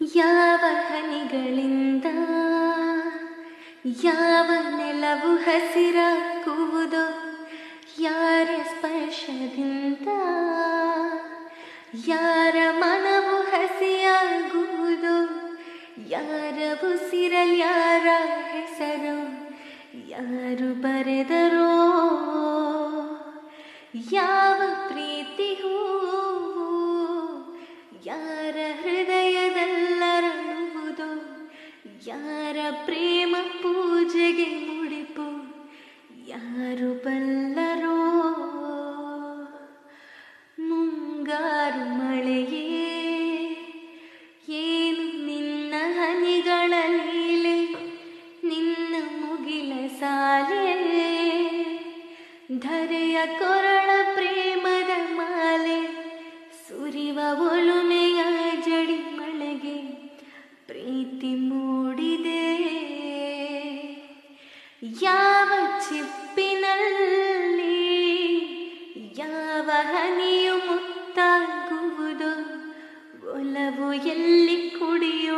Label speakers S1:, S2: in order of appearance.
S1: ಯಾವ ಹನಿಗಳಿಂದ ಯಾವ ನೆಲವು ಹಸಿರಾಗುವುದೋ, ಯಾರ ಸ್ಪರ್ಶದಿಂದ ಯಾರ ಮನವು ಹಸಿಯಾಗುವುದೋ, ಯಾರ ಉಸಿರಲ್ ಯಾರ ಹೆಸರು ಯಾರು ಬರೆದರೋ, ಯಾವ ಪ್ರೀತಿ ಹೂವು ಯಾರ ಹೃದಯದಲ್ಲರಳುವುದೋ, ಯಾರ ಪ್ರೇಮ ಪೂಜೆಗೆ ಮುಡಿಪು ಯಾರು ಬಲ್ಲರೋ. ಮುಂಗಾರು ಮಳೆಯೇ ಏನು ನಿನ್ನ ಹನಿಗಳ ಲೀಲೆ, ನಿನ್ನ ಮುಗಿಲ ಸಾಲೆ ಧರೆಯ ಕೊರಳ ಪ್ರೇಮದ ಮಾಲೆ, ಸುರಿವ ಒಲುಮೆಯ ಜಡಿ ಮಳೆಗೆ ಪ್ರೀತಿ ಮೂಡಿದೆ. ಯಾವ ಚಿಪ್ಪಿನಲ್ಲಿ ಯಾವ ಹನಿಯು ಮುತ್ತಾಗುವುದೋ, ಒಲವು ಎಲ್ಲಿ ಕುಡಿಯೋ